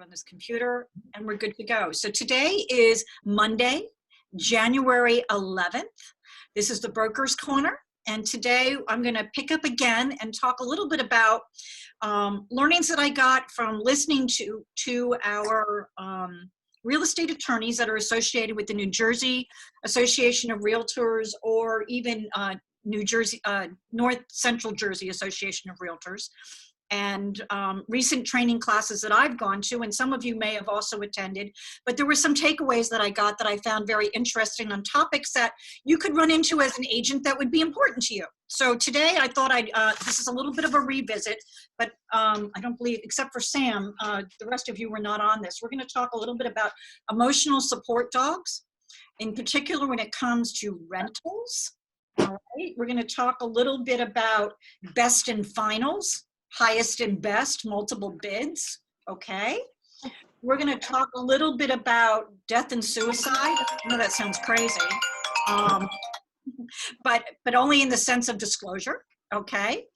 on this computer, and we're good to go. So today is Monday, January 11th. This is the Broker's Corner, and today I'm going to pick up again and talk a little bit about learnings that I got from listening to our real estate attorneys that are associated with the New Jersey Association of Realtors, or even New Jersey, North Central Jersey Association of Realtors, and recent training classes that I've gone to, and some of you may have also attended, but there were some takeaways that I got that I found very interesting on topics that you could run into as an agent that would be important to you. So today I thought this is a little bit of a revisit, but I don't believe, except for Sam, the rest of you were not on this. We're going to talk a little bit about emotional support dogs, in particular when it comes to rentals. All right, we're going to talk a little bit about best and finals, highest and best, multiple bids, okay? We're gonna talk a little bit about death and suicide. I know that sounds crazy, but only in the sense of disclosure, okay?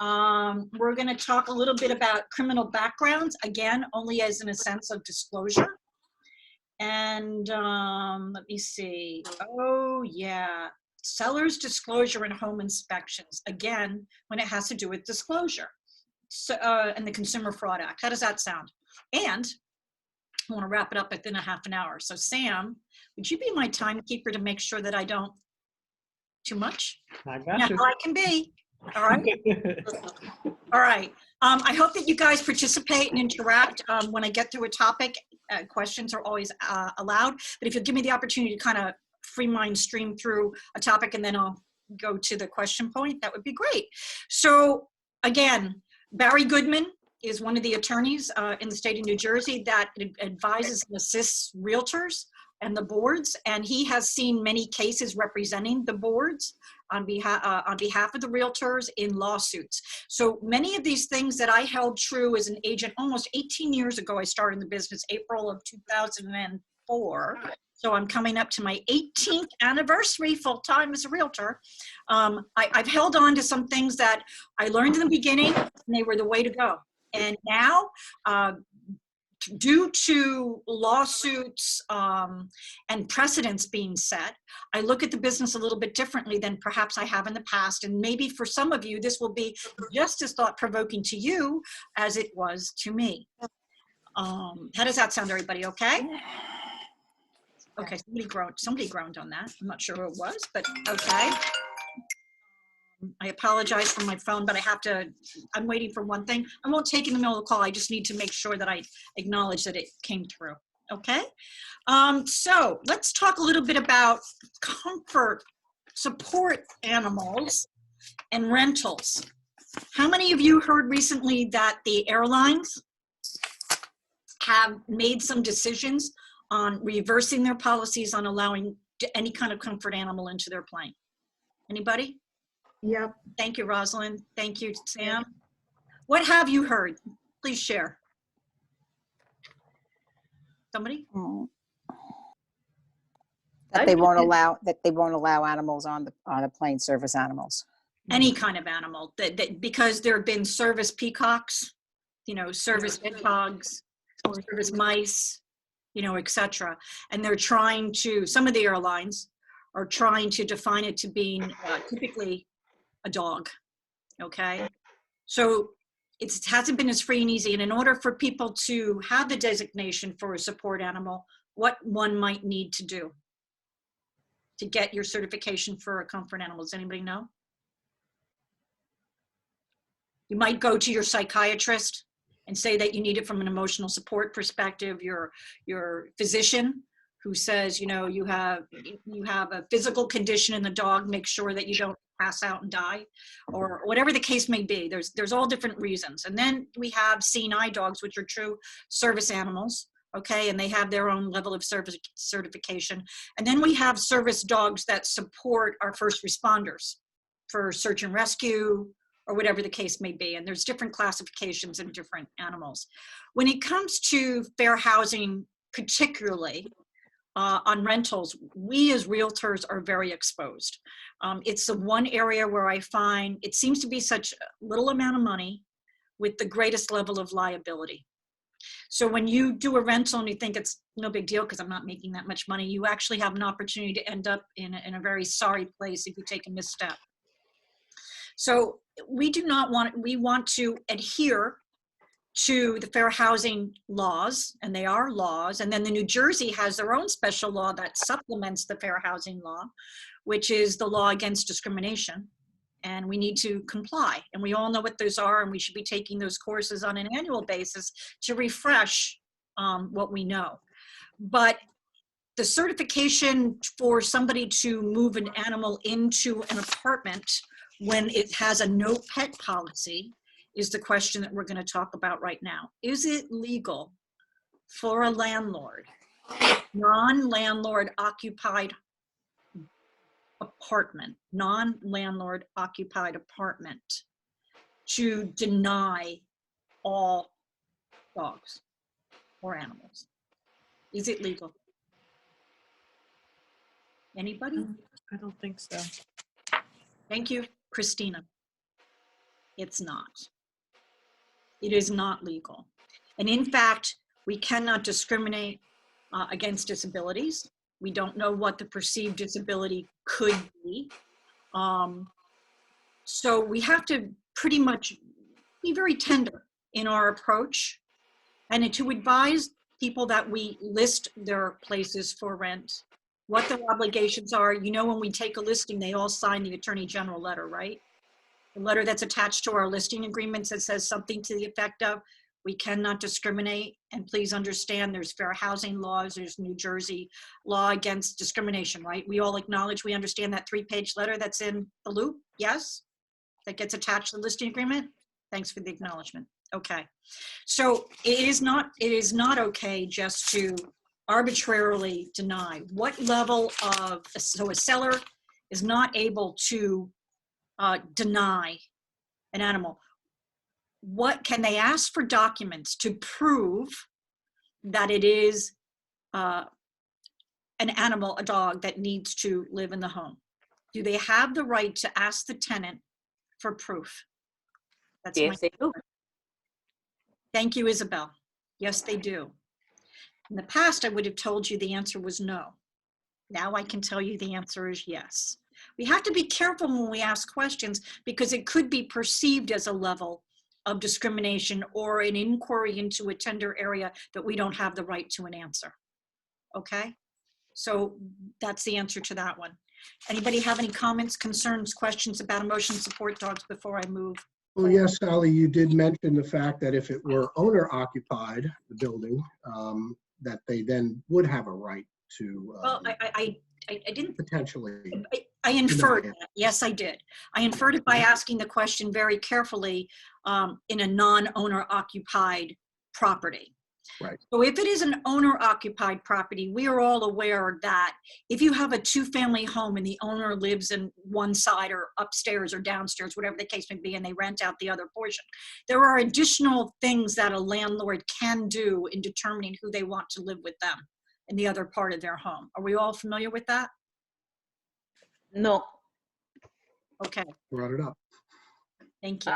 We're gonna talk a little bit about criminal backgrounds, again, only as in a sense of disclosure. And let me see, oh yeah, seller's disclosure and home inspections, again, when it has to do with disclosure. So, and the Consumer Fraud Act. How does that sound? And I want to wrap it up within a half an hour. So Sam, would you be my timekeeper to make sure that I don't too much? I got you. I can be. All right. All right. I hope that you guys participate and interact when I get through a topic. Questions are always allowed. But if you'll give me the opportunity to kind of free mind stream through a topic and then I'll go to the question point, that would be great. So again, Barry Goodman is one of the attorneys in the state of New Jersey that advises and assists realtors and the boards, and he has seen many cases representing the boards on behalf of the realtors in lawsuits. So many of these things that I held true as an agent almost 18 years ago. I started in the business April of 2004. So I'm coming up to my 18th anniversary full-time as a realtor. I've held on to some things that I learned in the beginning, and they were the way to go. And now, due to lawsuits and precedents being set, I look at the business a little bit differently than perhaps I have in the past. And maybe for some of you, this will be just as thought-provoking to you as it was to me. How does that sound, everybody? Okay? Okay, somebody groaned on that. I'm not sure who it was, but okay. I apologize for my phone, but I'm waiting for one thing. I won't take in the middle of the call. I just need to make sure that I acknowledge that it came through, okay? So let's talk a little bit about comfort support animals and rentals. How many of you heard recently that the airlines have made some decisions on reversing their policies on allowing any kind of comfort animal into their plane? Anybody? Yep. Thank you, Rosalind. Thank you, Sam. What have you heard? Please share. Somebody? That they won't allow animals on the plane, service animals. Any kind of animal, because there have been service peacocks, service hedgehogs, service mice, etc. And they're trying to, some of the airlines are trying to define it to being typically a dog, okay? So it hasn't been as free and easy. And in order for people to have the designation for a support animal, what one might need to do to get your certification for a comfort animal, does anybody know? You might go to your psychiatrist and say that you need it from an emotional support perspective. Your physician who says, you have a physical condition in the dog, make sure that you don't pass out and die, or whatever the case may be. There's all different reasons. And then we have CNI dogs, which are true service animals, okay, and they have their own level of service certification. And then we have service dogs that support our first responders for search and rescue, or whatever the case may be. And there's different classifications in different animals. When it comes to fair housing, particularly on rentals, we as realtors are very exposed. It's the one area where I find it seems to be such a little amount of money with the greatest level of liability. So when you do a rental and you think it's no big deal because I'm not making that much money, you actually have an opportunity to end up in a very sorry place if you take a misstep. So we want to adhere to the fair housing laws, and they are laws. And then the New Jersey has their own special law that supplements the fair housing law, which is the law against discrimination. And we need to comply. And we all know what those are, and we should be taking those courses on an annual basis to refresh what we know. But the certification for somebody to move an animal into an apartment when it has a no pet policy is the question that we're going to talk about right now. Is it legal for a landlord, non-landlord occupied apartment, non-landlord occupied apartment, to deny all dogs or animals? Is it legal? Anybody? I don't think so. Thank you, Christina. It's not. It is not legal. And in fact, we cannot discriminate against disabilities. We don't know what the perceived disability could be. So we have to pretty much be very tender in our approach, and to advise people that we list their places for rent, what their obligations are. You know, when we take a listing, they all sign the Attorney General letter, right? The letter that's attached to our listing agreements that says something to the effect of, we cannot discriminate, and please understand there's fair housing laws, there's New Jersey law against discrimination, right? We all acknowledge, we understand that 3-page letter that's in the loop, yes? That gets attached to the listing agreement? Thanks for the acknowledgement. Okay. So it is not okay just to arbitrarily deny. What level of, so a seller is not able to deny an animal. What can they ask for documents to prove that it is an animal, a dog that needs to live in the home? Do they have the right to ask the tenant for proof? That's Yes, they do. Thank you, Isabel. Yes, they do. In the past, I would have told you the answer was no. Now I can tell you the answer is yes. We have to be careful when we ask questions because it could be perceived as a level of discrimination or an inquiry into a tender area that we don't have the right to an answer. Okay? So that's the answer to that one. Anybody have any comments, concerns, questions about emotion support dogs before I move? Well, yes, Sally, you did mention the fact that if it were owner occupied, the building, that they then would have a right to Well, I didn't, potentially. I inferred deny it. that. Yes, I did. I inferred it by asking the question very carefully in a non-owner occupied property. Right. So if it is an owner occupied property, we are all aware that if you have a 2-family home and the owner lives in one side or upstairs or downstairs, whatever the case may be, and they rent out the other portion, there are additional things that a landlord can do in determining who they want to live with them in the other part of their home. Are we all familiar with that? No. Okay, Brought it up. thank you.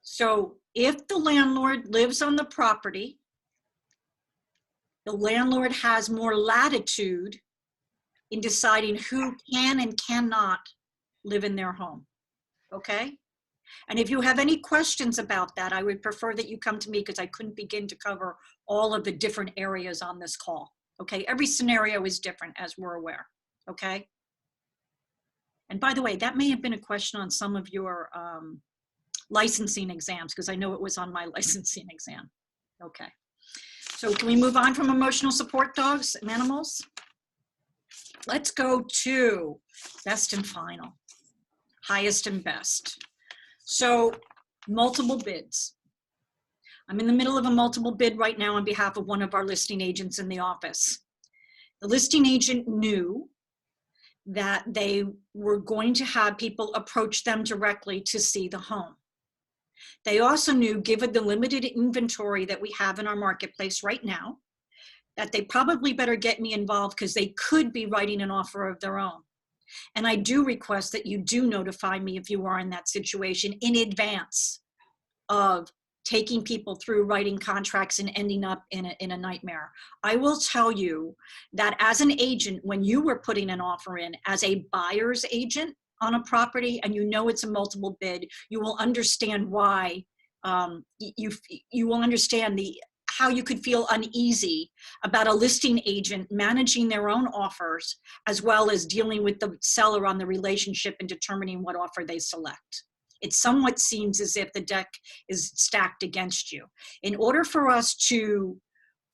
So if the landlord lives on the property, the landlord has more latitude in deciding who can and cannot live in their home, okay? And if you have any questions about that, I would prefer that you come to me because I couldn't begin to cover all of the different areas on this call, okay? Every scenario is different, as we're aware, okay? And by the way, that may have been a question on some of your licensing exams, because I know it was on my licensing exam. Okay. So can we move on from emotional support dogs and animals? Let's go to best and final, highest and best. So multiple bids. I'm in the middle of a multiple bid right now on behalf of one of our listing agents in the office. The listing agent knew that they were going to have people approach them directly to see the home. They also knew, given the limited inventory that we have in our marketplace right now, that they probably better get me involved because they could be writing an offer of their own. And I do request that you do notify me if you are in that situation in advance of taking people through writing contracts and ending up in a nightmare. I will tell you that as an agent, when you were putting an offer in as a buyer's agent on a property and you know it's a multiple bid, you will understand why you will understand how you could feel uneasy about a listing agent managing their own offers as well as dealing with the seller on the relationship and determining what offer they select. It somewhat seems as if the deck is stacked against you. In order for us to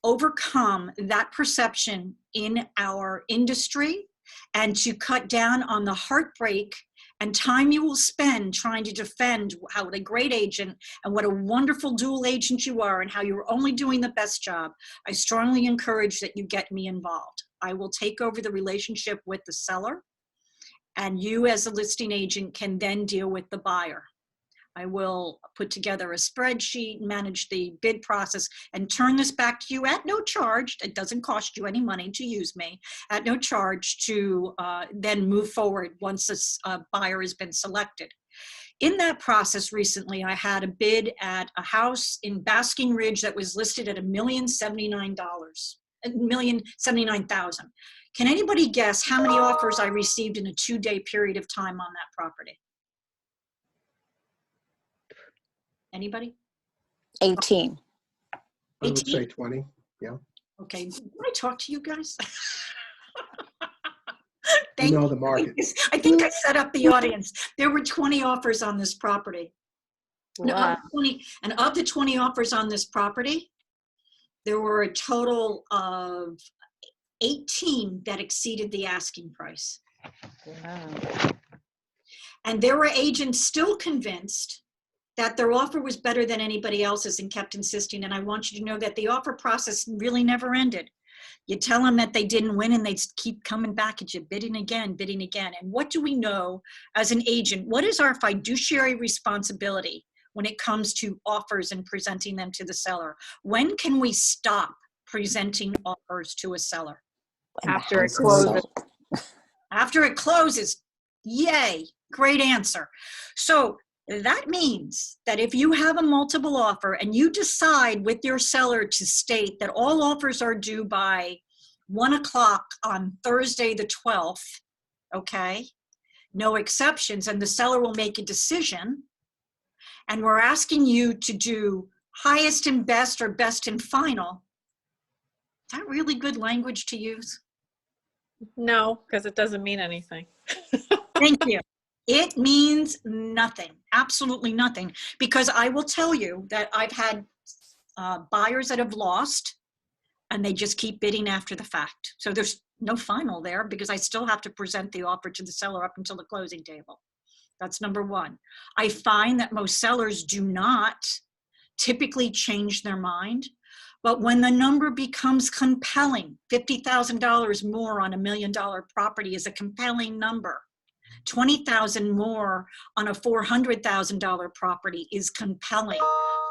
overcome that perception in our industry and to cut down on the heartbreak and time you will spend trying to defend how a great agent and what a wonderful dual agent you are and how you're only doing the best job, I strongly encourage that you get me involved. I will take over the relationship with the seller, and you as a listing agent can then deal with the buyer. I will put together a spreadsheet, manage the bid process, and turn this back to you at no charge. It doesn't cost you any money to use me, at no charge, to then move forward once a buyer has been selected. In that process recently, I had a bid at a house in Basking Ridge that was listed at $1,079,000, $1,079,000. Can anybody guess how many offers I received in a 2-day period of time on that property? Anybody? 18. I would 18? say 20. Yeah. Okay, can I talk to you guys? You know the market. I think I set up the audience. There were 20 offers on this property. Wow. And of the 20 offers on this property, there were a total of 18 that exceeded the asking price. Wow. And there were agents still convinced that their offer was better than anybody else's and kept insisting. And I want you to know that the offer process really never ended. You tell them that they didn't win and they keep coming back at you, bidding again, bidding again. And what do we know as an agent? What is our fiduciary responsibility when it comes to offers and presenting them to the seller? When can we stop presenting offers to a seller? After it So- closes. After it closes. Yay, great answer. So that means that if you have a multiple offer and you decide with your seller to state that all offers are due by 1 o'clock on Thursday the 12th, okay, no exceptions, and the seller will make a decision, and we're asking you to do highest and best or best and final, is that really good language to use? No, because it doesn't mean anything. Thank you. It means nothing, absolutely nothing, because I will tell you that I've had buyers that have lost and they just keep bidding after the fact. So there's no final there because I still have to present the offer to the seller up until the closing table. That's number one. I find that most sellers do not typically change their mind, but when the number becomes compelling, $50,000 more on $1 million property is a compelling number. 20,000 more on a $400,000 property is compelling.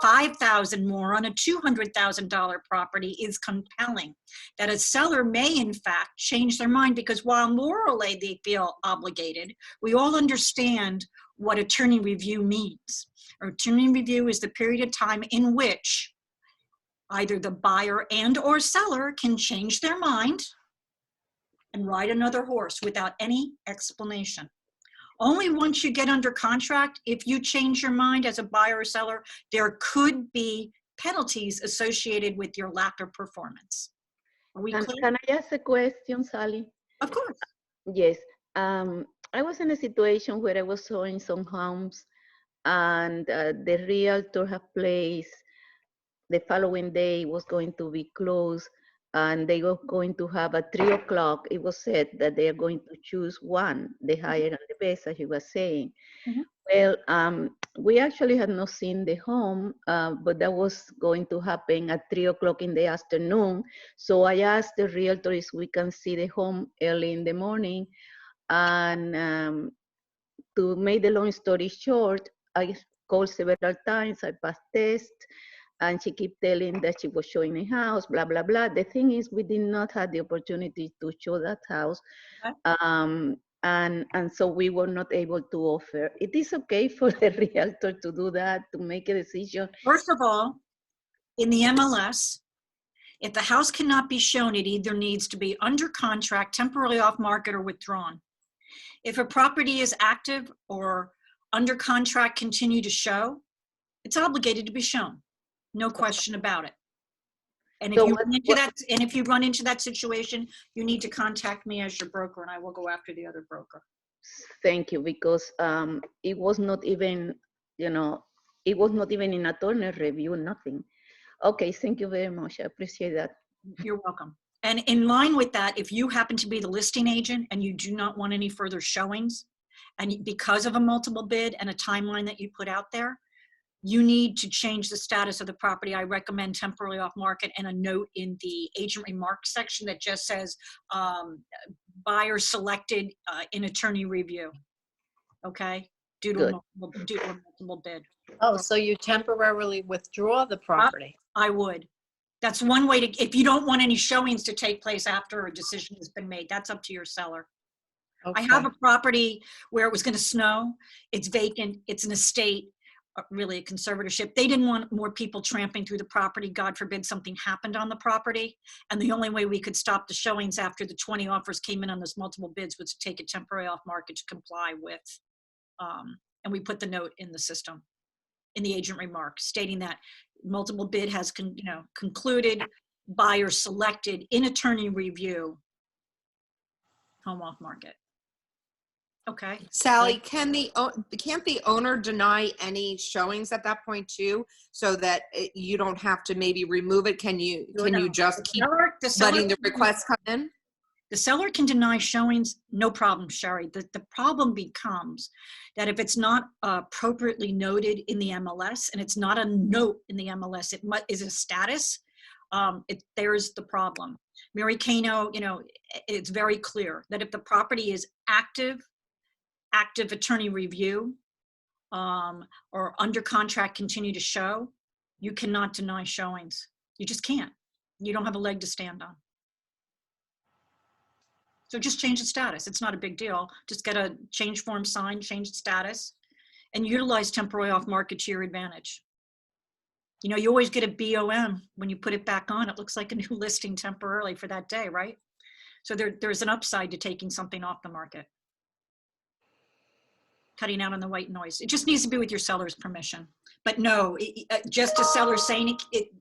5,000 more on a $200,000 property is compelling. That a seller may in fact change their mind because while morally they feel obligated, we all understand what attorney review means. Attorney review is the period of time in which either the buyer and or seller can change their mind and ride another horse without any explanation. Only once you get under contract, if you change your mind as a buyer or seller, there could be penalties associated with your lack of performance. Are we clear? Can I ask a question, Sally? Of course. Yes. I was in a situation where I was showing some homes and the realtor had placed the following day was going to be closed and they were going to have at 3 o'clock. It was said that they are going to choose one, the higher and the best, as you were saying. Mhm. Well, we actually had not seen the home, but that was going to happen at 3 o'clock in the afternoon. So I asked the realtor if we can see the home early in the morning. And to make the long story short, I called several times, I passed tests, and she kept telling that she was showing a house, blah, blah, blah. The thing is, we did not have the opportunity to show that house. Okay. and so we were not able to offer. It is okay for the realtor to do that, to make a decision. First of all, in the MLS, if the house cannot be shown, it either needs to be under contract, temporarily off market, or withdrawn. If a property is active or under contract, continue to show, it's obligated to be shown. No question about it. And if So you what- run into that, and if you run into that situation, you need to contact me as your broker, and I will go after the other broker. Thank you, because it was not even, it was not even in a Turner review, nothing. Okay, thank you very much. I appreciate that. You're welcome. And in line with that, if you happen to be the listing agent and you do not want any further showings, and because of a multiple bid and a timeline that you put out there, you need to change the status of the property. I recommend temporarily off market and a note in the agent remarks section that just says buyer selected in attorney review. Okay? Due to a multiple bid. Oh, so you temporarily withdraw the property? I would. That's one way to, if you don't want any showings to take place after a decision has been made, that's up to your seller. I have a property where it was going to snow. It's vacant. It's an estate, really a conservatorship. They didn't want more people tramping through the property. God forbid something happened on the property. And the only way we could stop the showings after the 20 offers came in on those multiple bids was to take it temporary off market to comply with. And we put the note in the system, in the agent remarks, stating that multiple bid has concluded, buyer selected in attorney review, home off market. Okay. Sally, can't the owner deny any showings at that point too, so that you don't have to maybe remove it? Can you just keep letting the requests come in? The seller can deny showings, no problem, Sherry. The problem becomes that if it's not appropriately noted in the MLS, and it's not a note in the MLS, it is a status, there's the problem. Mary Kano, it's very clear that if the property is active attorney review, or under contract continue to show, you cannot deny showings. You just can't. You don't have a leg to stand on. So just change the status. It's not a big deal. Just get a change form signed, change the status, and utilize temporary off market to your advantage. You always get a BOM when you put it back on. It looks like a new listing temporarily for that day, right? So there's an upside to taking something off the market. Cutting out on the white noise. It just needs to be with your seller's permission. But no, just a seller saying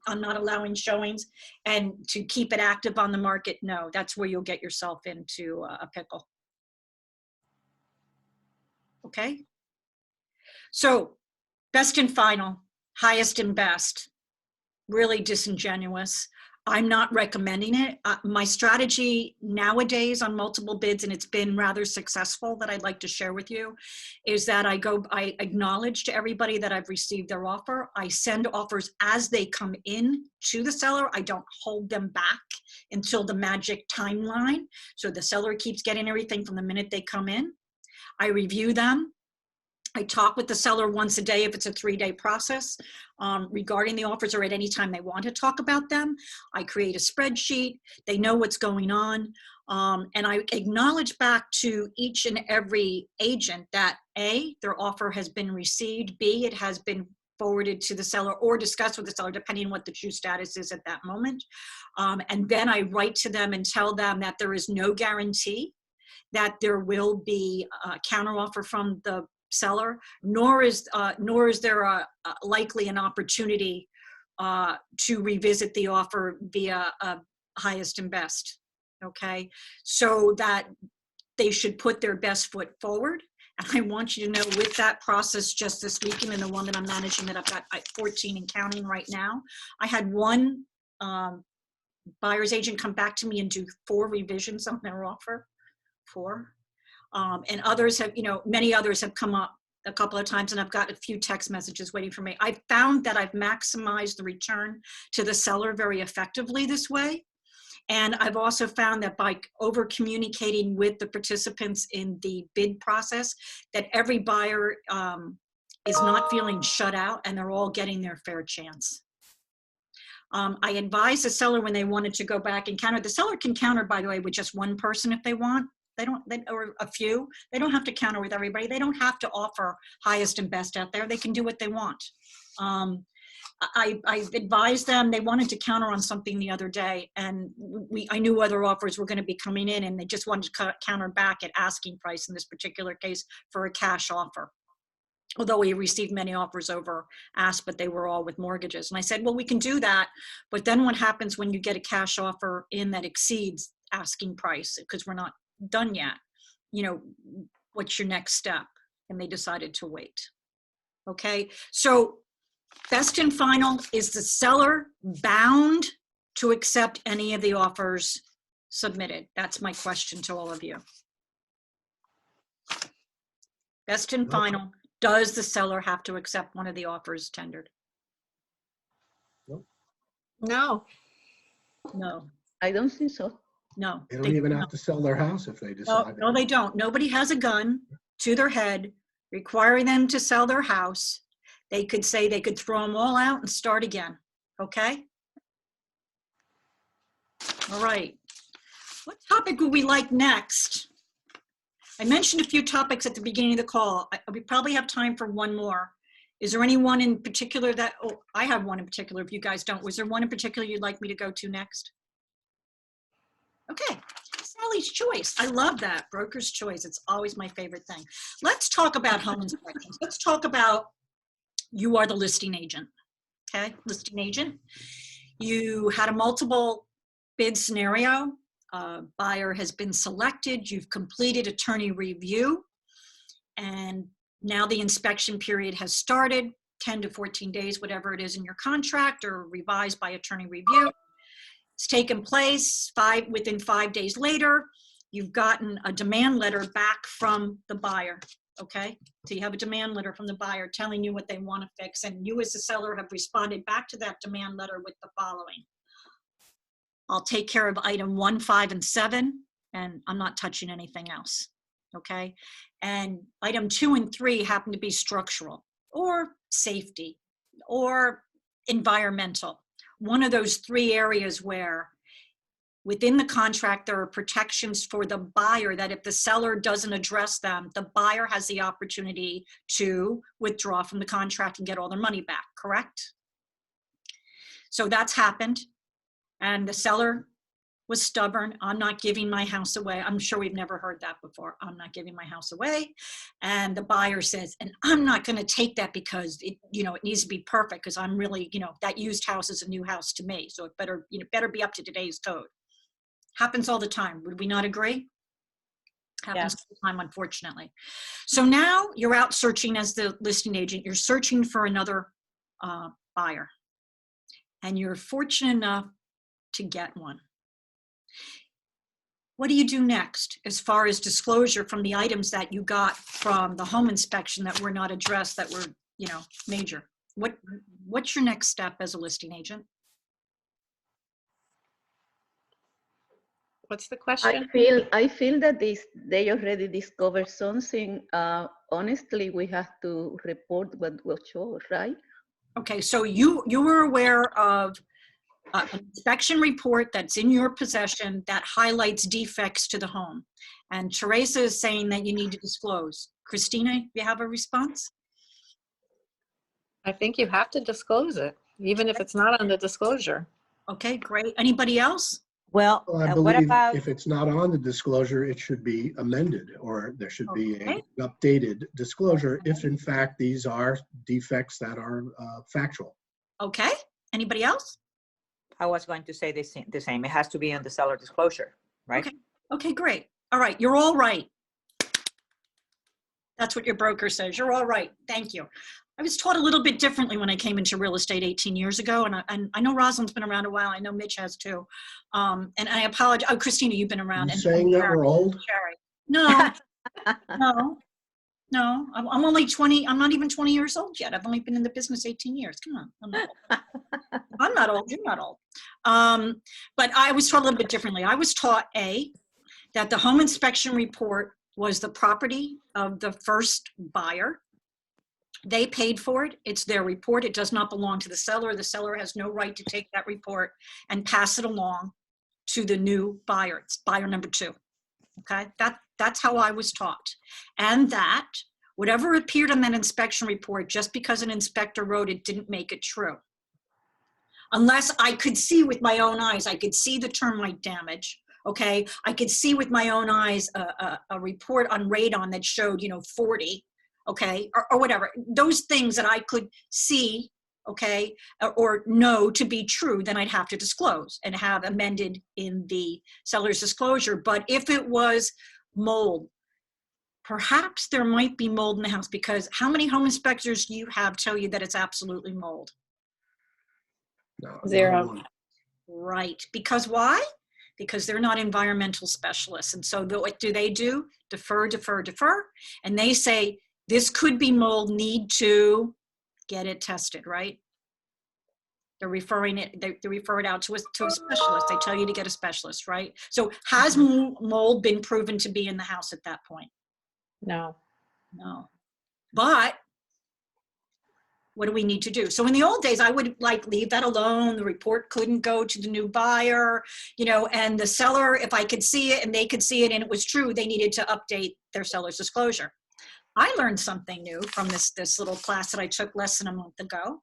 I'm not allowing showings and to keep it active on the market, no, that's where you'll get yourself into a pickle. Okay? So, best and final, highest and best, really disingenuous. I'm not recommending it. My strategy nowadays on multiple bids, and it's been rather successful, that I'd like to share with you, is that I acknowledge to everybody that I've received their offer. I send offers as they come in to the seller. I don't hold them back until the magic timeline. So the seller keeps getting everything from the minute they come in. I review them. I talk with the seller once a day if it's a 3-day process regarding the offers, or at any time they want to talk about them. I create a spreadsheet. They know what's going on. And I acknowledge back to each and every agent that A, their offer has been received, B, it has been forwarded to the seller or discussed with the seller, depending on what the true status is at that moment. And then I write to them and tell them that there is no guarantee that there will be a counteroffer from the seller, nor is there likely an opportunity to revisit the offer via highest and best. Okay, so that they should put their best foot forward. And I want you to know, with that process just this weekend, and the one that I'm managing that I've got 14 and counting right now, I had one buyer's agent come back to me and do 4 revisions on their offer. 4. And others have, many others have come up a couple of times, and I've got a few text messages waiting for me. I've found that I've maximized the return to the seller very effectively this way. And I've also found that by over communicating with the participants in the bid process, that every buyer is not feeling shut out, and they're all getting their fair chance. I advise the seller when they wanted to go back and counter. The seller can counter, by the way, with just one person if they want. or a few. They don't have to counter with everybody. They don't have to offer highest and best out there. They can do what they want. I advised them. They wanted to counter on something the other day, and I knew other offers were going to be coming in, and they just wanted to counter back at asking price in this particular case for a cash offer. Although we received many offers over ask, but they were all with mortgages. And I said, well, we can do that, but then what happens when you get a cash offer in that exceeds asking price, because we're not done yet? You know, what's your next step? And they decided to wait. Okay, so best and final, is the seller bound to accept any of the offers submitted? That's my question to all of you. Best and final, does the seller have to accept one of the offers tendered? No. No, I don't think so. no. They don't even have to sell their house if they No, decide. no, they don't. Nobody has a gun to their head requiring them to sell their house. They could say they could throw them all out and start again. Okay? All right. What topic would we like next? I mentioned a few topics at the beginning of the call. We probably have time for one more. Is there anyone in particular that, oh, I have one in particular if you guys don't. Was there one in particular you'd like me to go to next? Okay, Sally's choice. I love that, broker's choice. It's always my favorite thing. Let's talk about home inspections. Let's talk about, you are the listing agent, okay? Listing agent. You had a multiple bid scenario. Buyer has been selected. You've completed attorney review, and now the inspection period has started, 10 to 14 days, whatever it is in your contract, or revised by attorney review. It's taken place. Within 5 days later, you've gotten a demand letter back from the buyer. Okay, so you have a demand letter from the buyer telling you what they want to fix, and you as the seller have responded back to that demand letter with the following: I'll take care of item 1, 5, and 7, and I'm not touching anything else. Okay, and item 2 and 3 happen to be structural or safety or environmental. One of those 3 areas where within the contract there are protections for the buyer that if the seller doesn't address them, the buyer has the opportunity to withdraw from the contract and get all their money back, correct? So that's happened. And the seller was stubborn. I'm not giving my house away. I'm sure we've never heard that before. I'm not giving my house away. And the buyer says, and I'm not going to take that because it needs to be perfect, because I'm really, that used house is a new house to me. So it better be up to today's code. Happens all the time. Would we not agree? Happens all the time, unfortunately. So now you're out searching as the listing agent. You're searching for another buyer. And you're fortunate enough to get one. What do you do next as far as disclosure from the items that you got from the home inspection that were not addressed, that were, major? What's your next step as a listing agent? What's the question? I feel that they already discovered something. Honestly, we have to report what was shown, right? Okay, so you were aware of an inspection report that's in your possession that highlights defects to the home. And Teresa is saying that you need to disclose. Christina, you have a response? I think you have to disclose it, even if it's not on the disclosure. Okay, great. Anybody else? Well, Well, I what believe about, if it's not on the disclosure, it should be amended, or there should be Okay. an updated disclosure if in fact these are defects that are factual. Okay, anybody else? I was going to say the same. It has to be on the seller disclosure, right? Okay. Okay, great. All right, you're all right. That's what your broker says. You're all right. Thank you. I was taught a little bit differently when I came into real estate 18 years ago, and I know Rosalind's been around a while. I know Mitch has too. And I apologize. Oh, Christina, you've been around. You And saying that we're old? Sherry. No, no. I'm only 20. I'm not even 20 years old yet. I've only been in the business 18 years. Come on. I'm not old. You're not old. But I was taught a little bit differently. I was taught that the home inspection report was the property of the first buyer. They paid for it. It's their report. It does not belong to the seller. The seller has no right to take that report and pass it along to the new buyer. It's buyer number 2. Okay, That's how I was taught. And that whatever appeared in that inspection report, just because an inspector wrote it, didn't make it true. Unless I could see with my own eyes, I could see the termite damage, okay? I could see with my own eyes a report on radon that showed, 40, okay? Or whatever. Those things that I could see, okay, or know to be true, then I'd have to disclose and have amended in the seller's disclosure. But if it was mold, perhaps there might be mold in the house, because how many home inspectors do you have tell you that it's absolutely mold? No, Zero. not one. Right. Because why? Because they're not environmental specialists. And so what do? Defer, defer, defer. And they say, this could be mold, need to get it tested, right? They're referring it, they refer it out to a specialist. They tell you to get a specialist, right? So has mold been proven to be in the house at that point? No. No. But what do we need to do? So in the old days, I would leave that alone. The report couldn't go to the new buyer, and the seller, if I could see it and they could see it and it was true, they needed to update their seller's disclosure. I learned something new from this little class that I took less than a month ago,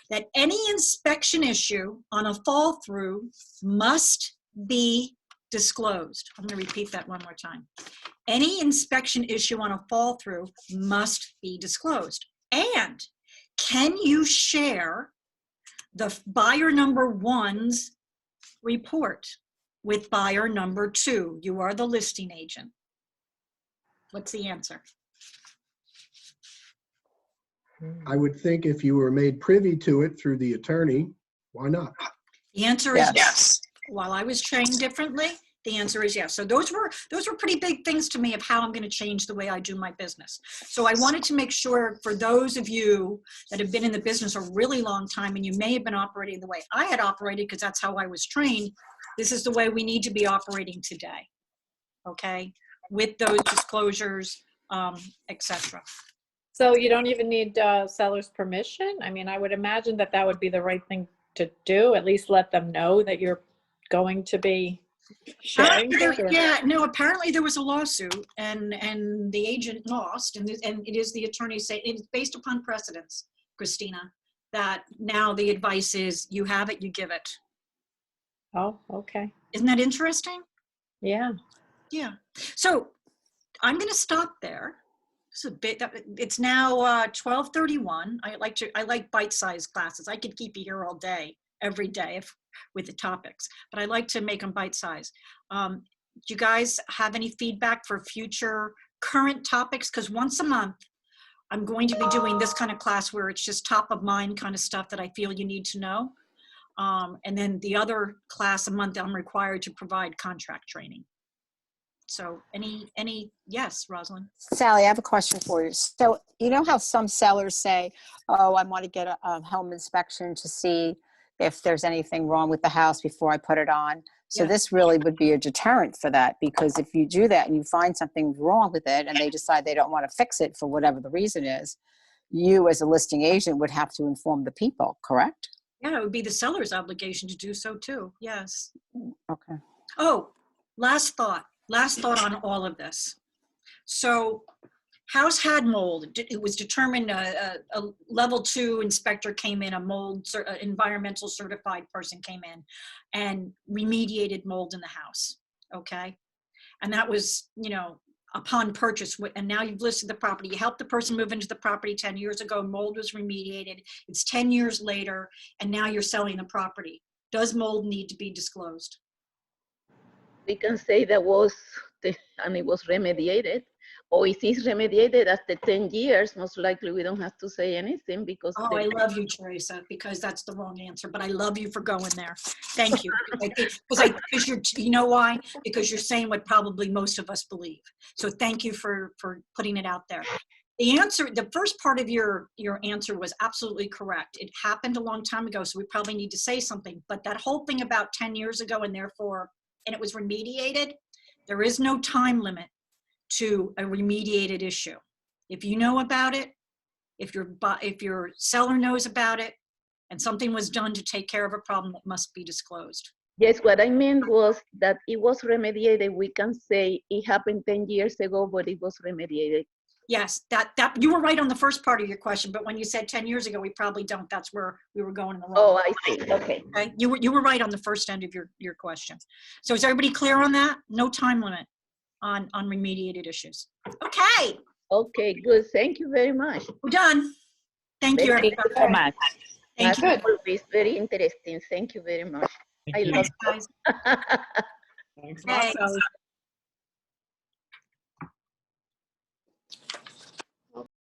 that any inspection issue on a fall through must be disclosed. I'm going to repeat that one more time. Any inspection issue on a fall through must be disclosed. And can you share the buyer number 1's report with buyer number 2? You are the listing agent. What's the answer? I would think if you were made privy to it through the attorney, why not? The answer is Yes. yes. While I was trained differently, the answer is yes. So those were pretty big things to me of how I'm going to change the way I do my business. So I wanted to make sure for those of you that have been in the business a really long time and you may have been operating the way I had operated, because that's how I was trained, this is the way we need to be operating today, okay? With those disclosures, etc. So you don't even need seller's permission? I mean, I would imagine that would be the right thing to do, at least let them know that you're going to be sharing this, or- Yeah, no, apparently there was a lawsuit and the agent lost, and it is the attorney say it's based upon precedence, Christina, that now the advice is you have it, you give it. Oh, okay. Isn't that interesting? Yeah. Yeah. So I'm going to stop there. It's now 12:31. I like bite-sized classes. I could keep you here all day, every day with the topics, but I like to make them bite-sized. Do you guys have any feedback for future current topics? Because once a month, I'm going to be doing this kind of class where it's just top of mind kind of stuff that I feel you need to know. And then the other class a month, I'm required to provide contract training. So yes, Rosalind? Sally, I have a question for you. So you know how some sellers say, oh, I want to get a home inspection to see if there's anything wrong with the house before I put it on. So Yes. This really would be a deterrent for that, because if you do that and you find something wrong with it and they decide they don't want to fix it for whatever the reason is, you as a listing agent would have to inform the people, correct? Yeah, it would be the seller's obligation to do so too. Yes. Okay. Oh, last thought on all of this. So house had mold. It was determined a level 2 inspector came in, environmental certified person came in and remediated mold in the house. Okay. And that was, upon purchase. And now you've listed the property. You helped the person move into the property 10 years ago. Mold was remediated. It's 10 years later, and now you're selling the property. Does mold need to be disclosed? We can say that and it was remediated, or if it's remediated after 10 years, most likely we don't have to say anything because. Oh, I love you, Teresa, because that's the wrong answer, but I love you for going there. Thank you. Because you know why? Because you're saying what probably most of us believe. So thank you for putting it out there. The first part of your answer was absolutely correct. It happened a long time ago, so we probably need to say something, but that whole thing about 10 years ago and it was remediated, there is no time limit to a remediated issue. If you know about it, if your seller knows about it, and something was done to take care of a problem, it must be disclosed. Yes, what I meant was that it was remediated. We can say it happened 10 years ago, but it was remediated. Yes, that you were right on the first part of your question, but when you said 10 years ago, we probably don't. That's where we were going in the wrong. Oh, I see. Okay. Okay, you were right on the first end of your question. So is everybody clear on that? No time limit on remediated issues. Okay, Okay, good. Thank you very much. we're done. Thank you, Thank everybody. So much. Thank you. As always, very interesting. Thank you very much. I love Thanks, guys. Thanks. Thanks.